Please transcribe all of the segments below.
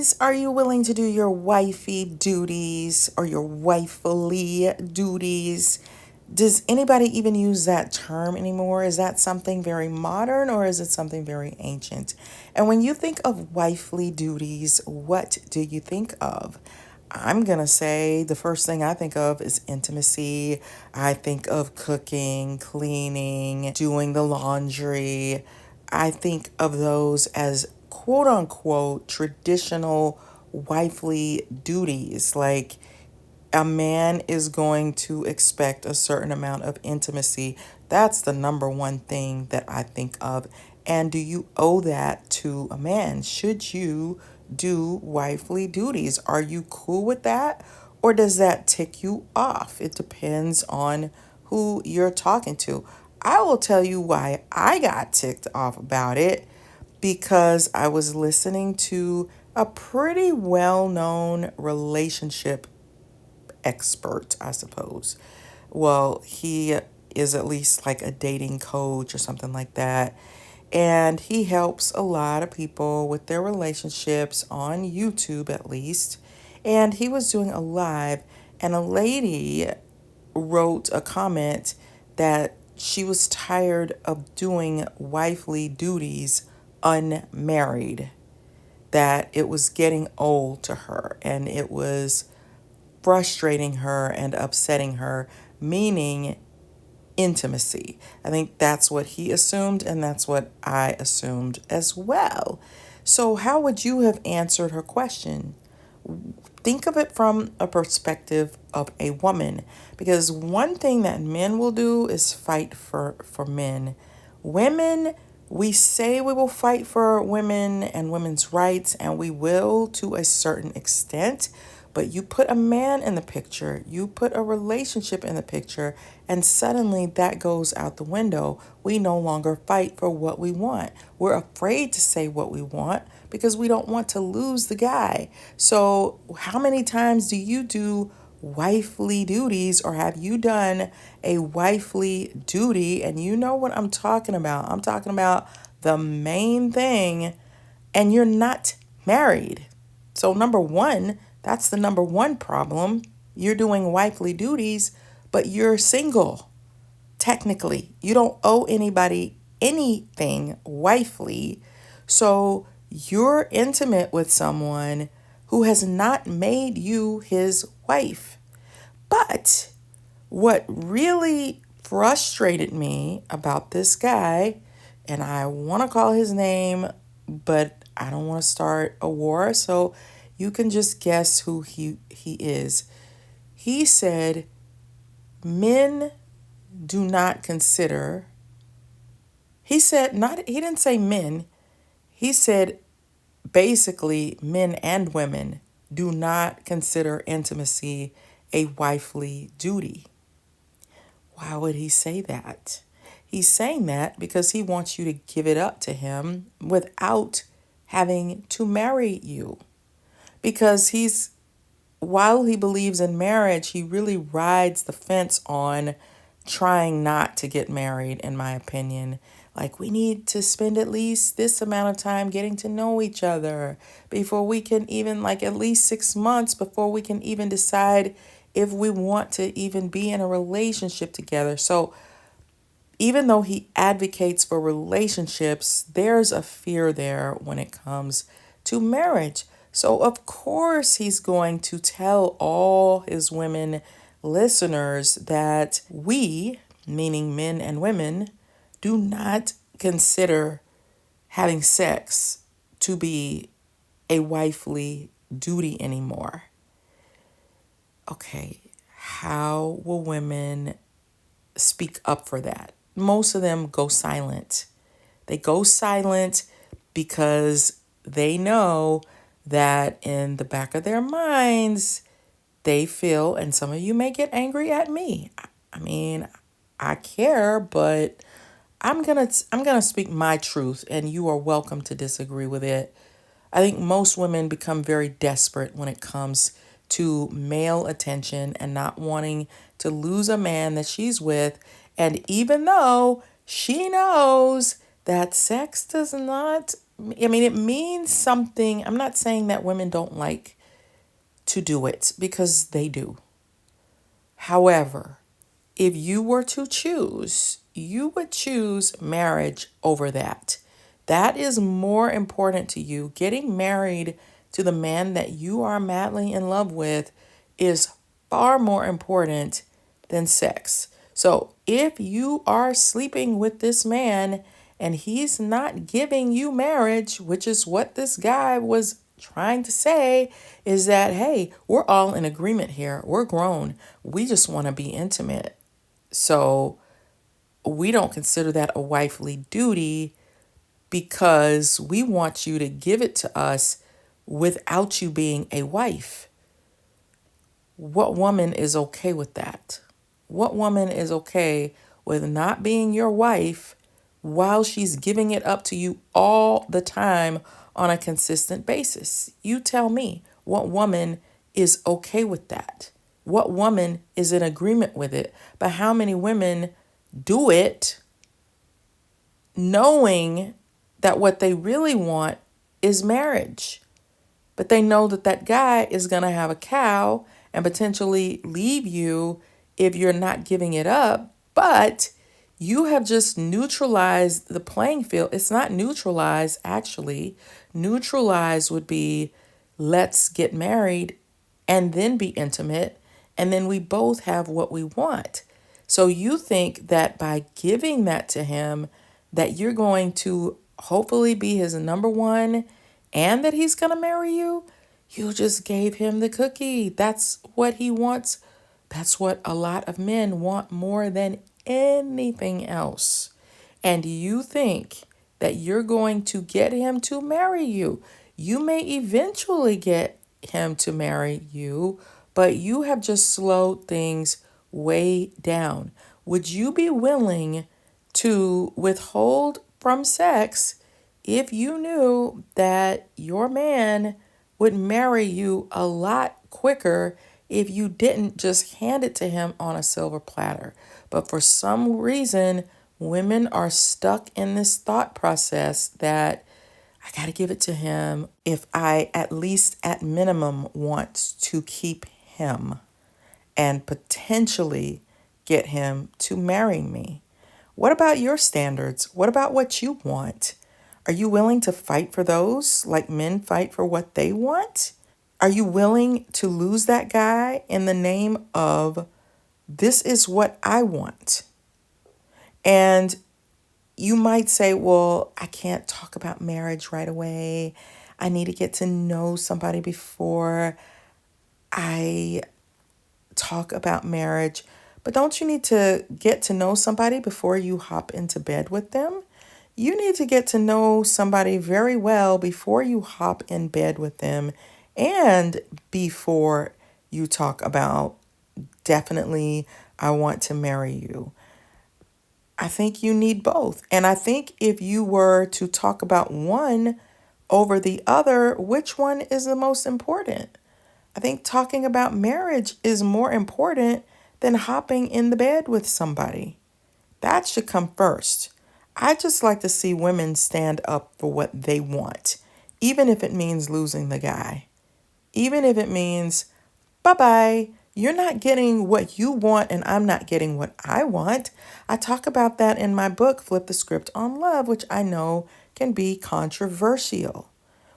ladies, are you willing to do your wifey duties or your wifely duties? Does anybody even use that term anymore? Is that something very modern or is it something very ancient? And when you think of wifely duties, what do you think of? I'm going to say the first thing I think of is intimacy. I think of cooking, cleaning, doing the laundry. I think of those as quote unquote traditional wifely duties. Like a man is going to expect a certain amount of intimacy. That's the number one thing that I think of. And do you owe that to a man? Should you do wifely duties? Are you cool with that? Or does that tick you off? It depends on who you're talking to. I will tell you why I got ticked off about it, because I was listening to a pretty well-known relationship expert, I suppose. Well, he is at least like a dating coach or something like that. And he helps a lot of people with their relationships on YouTube, at least. And he was doing a live, and a lady wrote a comment that she was tired of doing wifely duties unmarried, that it was getting old to her and it was frustrating her and upsetting her, meaning intimacy. I think that's what he assumed, and that's what I assumed as well. So, how would you have answered her question? Think of it from a perspective of a woman, because one thing that men will do is fight for men. Women, we say we will fight for women and women's rights, and we will to a certain extent. But you put a man in the picture, you put a relationship in the picture, and suddenly that goes out the window. We no longer fight for what we want. We're afraid to say what we want because we don't want to lose the guy. So how many times do you do wifely duties, or have you done a wifely duty? And you know what I'm talking about. I'm talking about the main thing, and you're not married. So number one, that's the number one problem. You're doing wifely duties, but you're single. Technically, you don't owe anybody anything wifely. So you're intimate with someone who has not made you his wife. But what really frustrated me about this guy, and I want to call his name, but I don't want to start a war, so you can just guess who he is. He said men do not consider, he didn't say men, he said basically men and women do not consider intimacy a wifely duty. Why would he say that? He's saying that because he wants you to give it up to him without having to marry you. Because while he believes in marriage, he really rides the fence on trying not to get married, in my opinion. Like, we need to spend at least this amount of time getting to know each other before we can even, like at least 6 months before we can even decide if we want to even be in a relationship together. So even though he advocates for relationships, there's a fear there when it comes to marriage. So of course he's going to tell all his women listeners that we, meaning men and women, do not consider having sex to be a wifely duty anymore. Okay, how will women speak up for that? Most of them go silent. They go silent because they know that in the back of their minds, they feel, and some of you may get angry at me. I mean, I care, but I'm gonna speak my truth, and you are welcome to disagree with it. I think most women become very desperate when it comes to male attention and not wanting to lose a man that she's with. And even though she knows that sex does not I mean, it means something. I'm not saying that women don't like to do it, because they do. However, if you were to choose, you would choose marriage over that. That is more important to you. Getting married to the man that you are madly in love with is far more important than sex. So if you are sleeping with this man and he's not giving you marriage, which is what this guy was trying to say, is that, hey, we're all in agreement here. We're grown. We just want to be intimate. So we don't consider that a wifely duty, because we want you to give it to us without you being a wife. What woman is okay with that? What woman is okay with not being your wife while she's giving it up to you all the time on a consistent basis? You tell me, what woman is okay with that? What woman is in agreement with it? But how many women do it knowing that what they really want is marriage? But they know that that guy is going to have a cow and potentially leave you if you're not giving it up. But you have just neutralized the playing field. It's not neutralized, actually. Neutralized would be, let's get married and then be intimate, and then we both have what we want. So you think that by giving that to him, that you're going to hopefully be his number one and that he's going to marry you? You just gave him the cookie. That's what he wants. That's what a lot of men want more than anything else. And you think that you're going to get him to marry you. You may eventually get him to marry you, but you have just slowed things way down. Would you be willing to withhold from sex if you knew that your man would marry you a lot quicker if you didn't just hand it to him on a silver platter? But for some reason, women are stuck in this thought process that I got to give it to him if I at least at minimum want to keep him and potentially get him to marry me. What about your standards? What about what you want? Are you willing to fight for those like men fight for what they want? Are you willing to lose that guy in the name of, this is what I want? And you might say, well, I can't talk about marriage right away. I need to get to know somebody before I talk about marriage. But don't you need to get to know somebody before you hop into bed with them? You need to get to know somebody very well before you hop in bed with them and before you talk about, definitely, I want to marry you. I think you need both. And I think if you were to talk about one over the other, which one is the most important? I think talking about marriage is more important than hopping in the bed with somebody. That should come first. I just like to see women stand up for what they want, even if it means losing the guy. Even if it means, bye-bye, you're not getting what you want and I'm not getting what I want. I talk about that in my book, Flip the Script on Love, which I know can be controversial.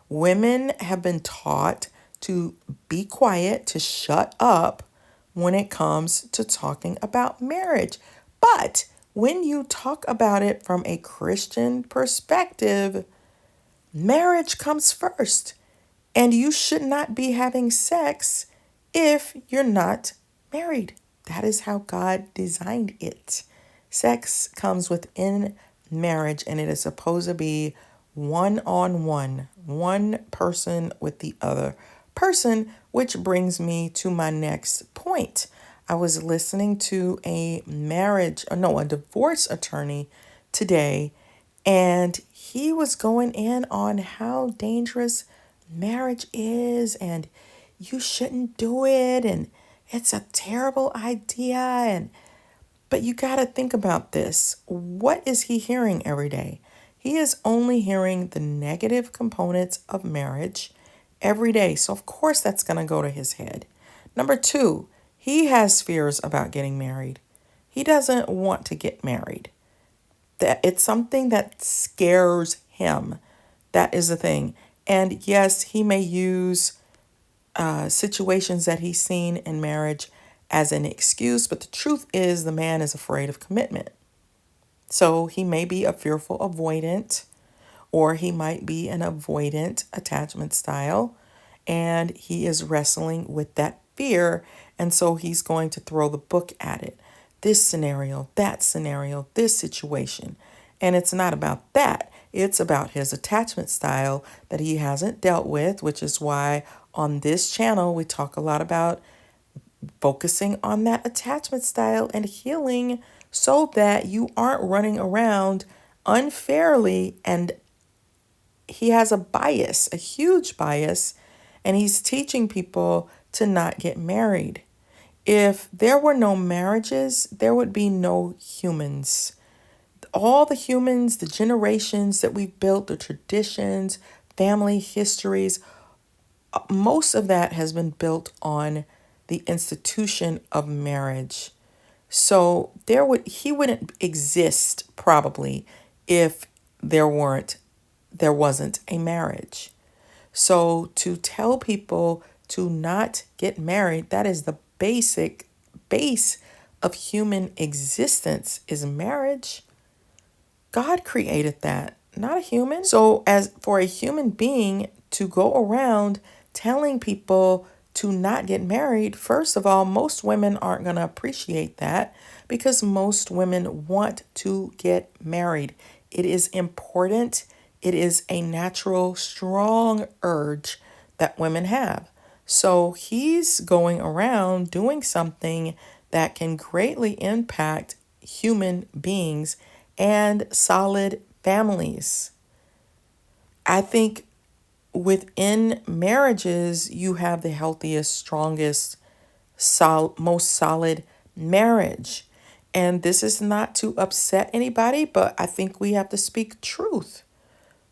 Women have been taught to be quiet, to shut up when it comes to talking about marriage. But when you talk about it from a Christian perspective, marriage comes first. And you should not be having sex if you're not married. That is how God designed it. Sex comes within marriage, and it is supposed to be one-on-one, one person with the other person, which brings me to my next point. I was listening to a divorce attorney today, and he was going in on how dangerous marriage is, and you shouldn't do it, and it's a terrible idea. But you got to think about this. What is he hearing every day? He is only hearing the negative components of marriage every day. So, of course, that's going to go to his head. Number two, he has fears about getting married. He doesn't want to get married. That it's something that scares him. That is the thing. And yes, he may use situations that he's seen in marriage as an excuse, but the truth is the man is afraid of commitment. So he may be a fearful avoidant, or he might be an avoidant attachment style, and he is wrestling with that fear. And so he's going to throw the book at it. This scenario, that scenario, this situation. And it's not about that. It's about his attachment style that he hasn't dealt with, which is why on this channel we talk a lot about focusing on that attachment style and healing so that you aren't running around unfairly. And he has a bias, a huge bias, and he's teaching people to not get married. If there were no marriages, there would be no humans. All the humans, the generations that we've built, the traditions, family histories, most of that has been built on the institution of marriage. So he wouldn't exist probably if there wasn't a marriage. So to tell people to not get married, that is the basic base of human existence is marriage. God created that, not a human. So as for a human being to go around telling people to not get married, first of all, most women aren't going to appreciate that because most women want to get married. It is important. It is a natural, strong urge that women have. So he's going around doing something that can greatly impact human beings and solid families. I think within marriages, you have the healthiest, strongest, most solid marriage. And this is not to upset anybody, but I think we have to speak truth.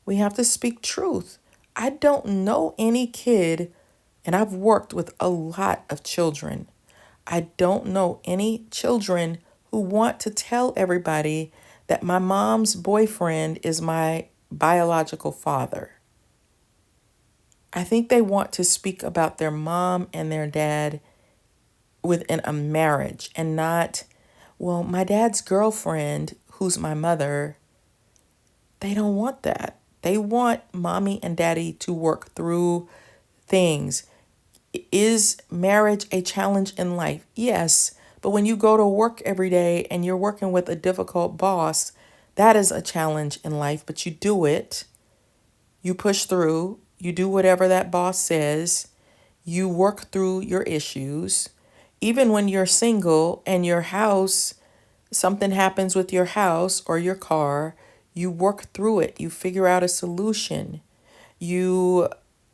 We have to speak truth. I don't know any kid, and I've worked with a lot of children. I don't know any children who want to tell everybody that my mom's boyfriend is my biological father. I think they want to speak about their mom and their dad within a marriage and not, well, my dad's girlfriend, who's my mother. They don't want that. They want mommy and daddy to work through things. Is marriage a challenge in life? Yes. But when you go to work every day and you're working with a difficult boss, that is a challenge in life, but you do it. You push through. You do whatever that boss says. You work through your issues. Even when you're single and your house, something happens with your house or your car, you work through it. You figure out a solution. You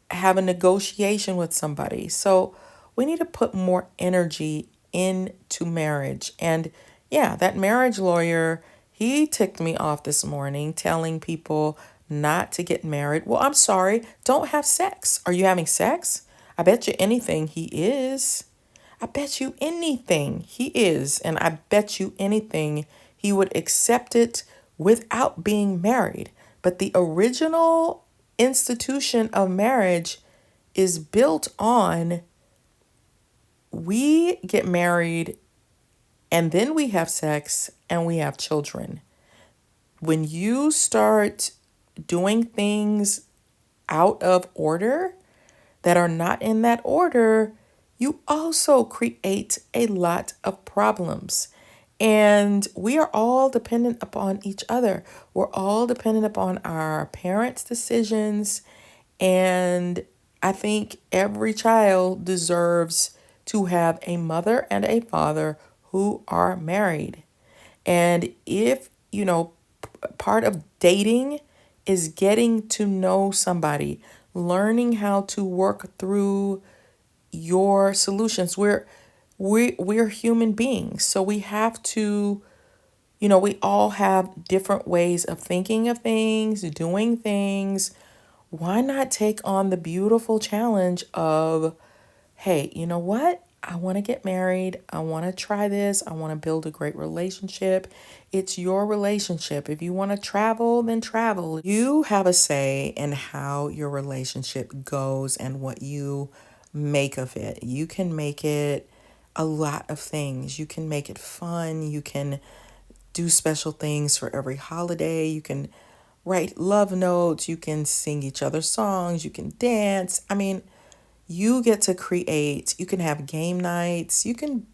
have a negotiation with somebody. So we need to put more energy into marriage. And yeah, that marriage lawyer, he ticked me off this morning telling people not to get married. Well, I'm sorry, don't have sex. Are you having sex? I bet you anything he is. I bet you anything he is. And I bet you anything he would accept it without being married. But the original institution of marriage is built on we get married and then we have sex and we have children. When you start doing things out of order that are not in that order, you also create a lot of problems. And we are all dependent upon each other. We're all dependent upon our parents' decisions. And I think every child deserves to have a mother and a father who are married. And if, part of dating is getting to know somebody, learning how to work through your solutions. We're human beings, so we have to, We all have different ways of thinking of things, doing things. Why not take on the beautiful challenge of, hey, you know what? I want to get married. I want to try this. I want to build a great relationship. It's your relationship. If you want to travel, then travel. You have a say in how your relationship goes and what you make of it. You can make it a lot of things. You can make it fun. You can do special things for every holiday. You can write love notes. You can sing each other songs. You can dance. I mean, you get to create. You can have game nights. You can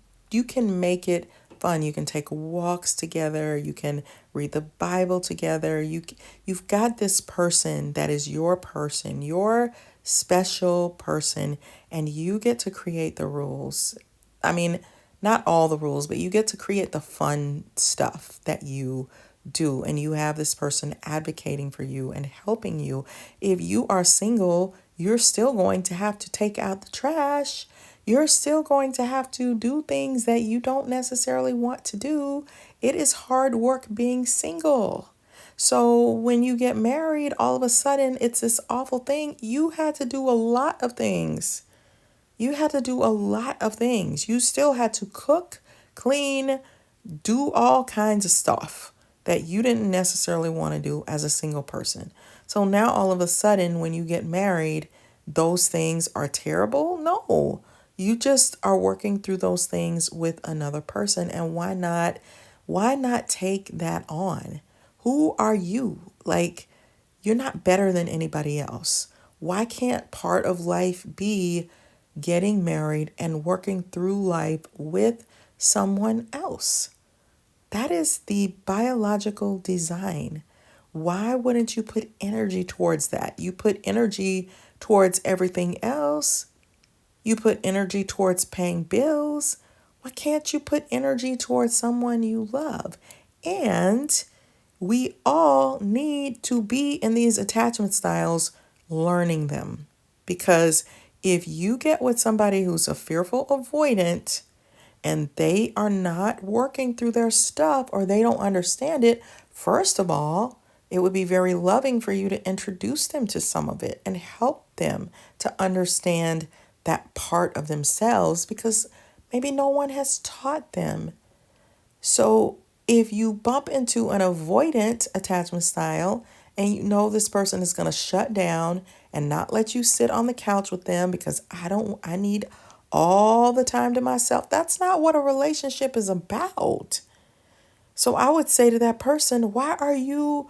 make it fun. You can take walks together. You can read the Bible together. You've got this person that is your person, your special person, and you get to create the rules. I mean, not all the rules, but you get to create the fun stuff that you do. And you have this person advocating for you and helping you. If you are single, you're still going to have to take out the trash. You're still going to have to do things that you don't necessarily want to do. It is hard work being single. So when you get married, all of a sudden it's this awful thing. You had to do a lot of things. You had to do a lot of things. You still had to cook, clean, do all kinds of stuff that you didn't necessarily want to do as a single person. So now all of a sudden, when you get married, those things are terrible? No. You just are working through those things with another person. And why not take that on? Who are you? Like, you're not better than anybody else. Why can't part of life be getting married and working through life with someone else? That is the biological design. Why wouldn't you put energy towards that? You put energy towards everything else. You put energy towards paying bills. Why can't you put energy towards someone you love? And we all need to be in these attachment styles, learning them. Because if you get with somebody who's a fearful avoidant and they are not working through their stuff or they don't understand it, first of all, it would be very loving for you to introduce them to some of it and help them to understand that part of themselves because maybe no one has taught them. So if you bump into an avoidant attachment style and you know this person is going to shut down and not let you sit on the couch with them because I need all the time to myself. That's not what a relationship is about. So I would say to that person, why are you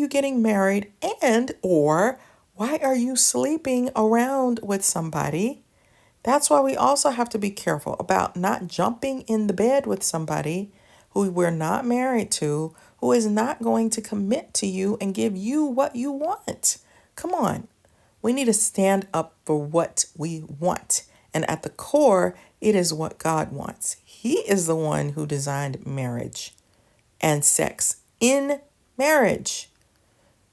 getting married and or why are you sleeping around with somebody? That's why we also have to be careful about not jumping in the bed with somebody who we're not married to, who is not going to commit to you and give you what you want. Come on. We need to stand up for what we want. And at the core, it is what God wants. He is the one who designed marriage and sex in marriage.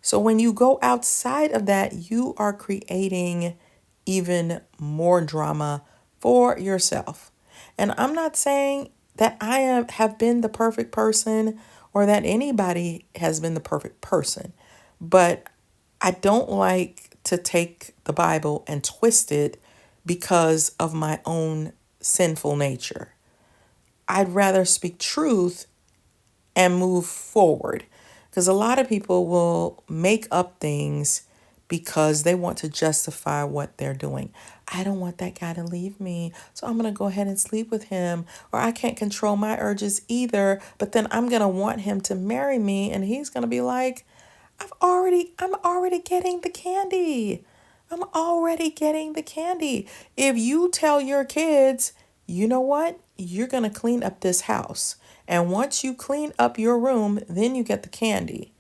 So when you go outside of that, you are creating even more drama for yourself. And I'm not saying that have been the perfect person or that anybody has been the perfect person, but I don't like to take the Bible and twist it because of my own sinful nature. I'd rather speak truth and move forward. Because a lot of people will make up things because they want to justify what they're doing. I don't want that guy to leave me, so I'm going to go ahead and sleep with him. Or I can't control my urges either, but then I'm going to want him to marry me and he's going to be like, I'm already getting the candy. I'm already getting the candy. If you tell your kids, you know what? You're going to clean up this house. And once you clean up your room, then you get the candy.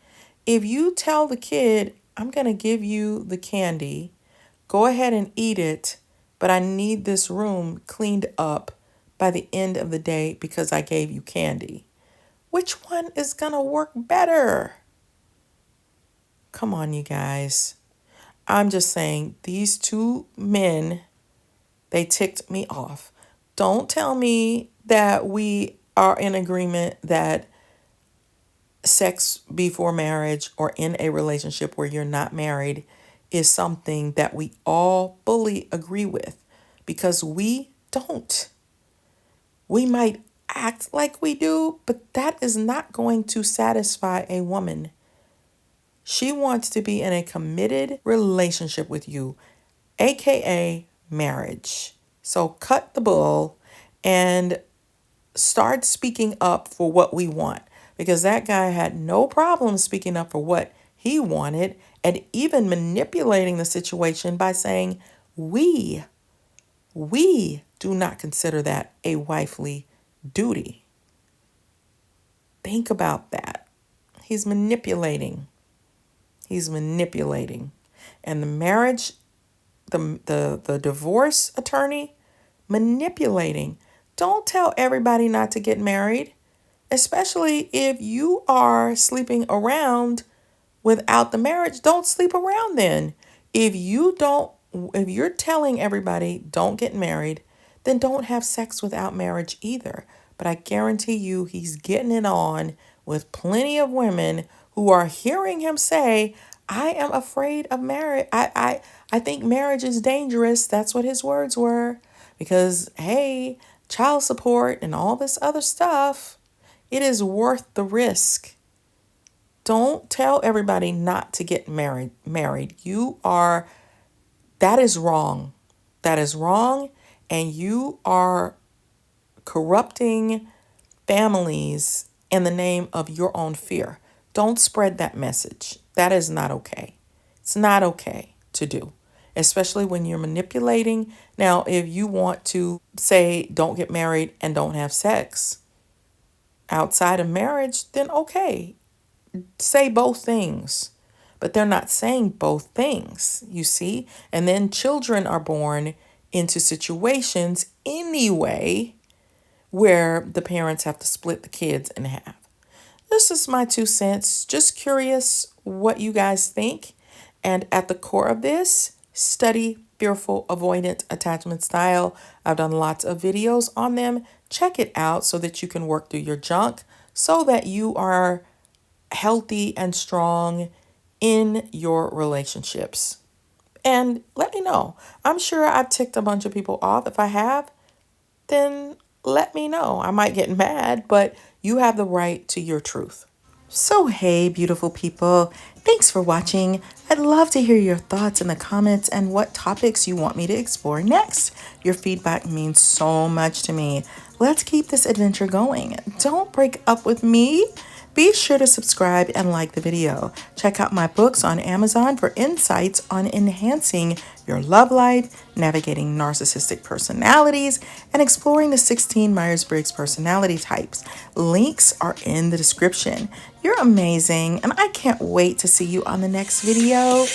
If you tell the kid, I'm going to give you the candy, go ahead and eat it, but I need this room cleaned up by the end of the day because I gave you candy. Which one is going to work better? Come on, you guys. I'm just saying, these two men, they ticked me off. Don't tell me that we are in agreement that sex before marriage or in a relationship where you're not married is something that we all fully agree with, because we don't. We might act like we do, but that is not going to satisfy a woman. She wants to be in a committed relationship with you, aka marriage. So cut the bull and start speaking up for what we want, because that guy had no problem speaking up for what he wanted and even manipulating the situation by saying, we do not consider that a wifely duty. Think about that. He's manipulating. He's manipulating. And the marriage, the divorce attorney, manipulating. Don't tell everybody not to get married, especially if you are sleeping around without the marriage. Don't sleep around then. If you're telling everybody don't get married, then don't have sex without marriage either. But I guarantee you he's getting it on with plenty of women who are hearing him say, I am afraid of marriage. I think marriage is dangerous. That's what his words were. Because, hey, child support and all this other stuff, it is worth the risk. Don't tell everybody not to get married. That is wrong. That is wrong. And you are corrupting families in the name of your own fear. Don't spread that message. That is not okay. It's not okay to do, especially when you're manipulating. Now, if you want to say don't get married and don't have sex outside of marriage, then okay. Say both things. But they're not saying both things, you see? And then children are born into situations anyway where the parents have to split the kids in half. This is my 2 cents. Just curious what you guys think. And at the core of this, study fearful avoidant attachment style. I've done lots of videos on them. Check it out so that you can work through your junk so that you are healthy and strong in your relationships. And let me know. I'm sure I've ticked a bunch of people off. If I have, then let me know. I might get mad, but you have the right to your truth. So, hey, beautiful people. Thanks for watching. I'd love to hear your thoughts in the comments and what topics you want me to explore next. Your feedback means so much to me. Let's keep this adventure going. Don't break up with me. Be sure to subscribe and like the video. Check out my books on Amazon for insights on enhancing your love life, navigating narcissistic personalities, and exploring the 16 Myers-Briggs personality types. Links are in the description. You're amazing, and I can't wait to see you on the next video.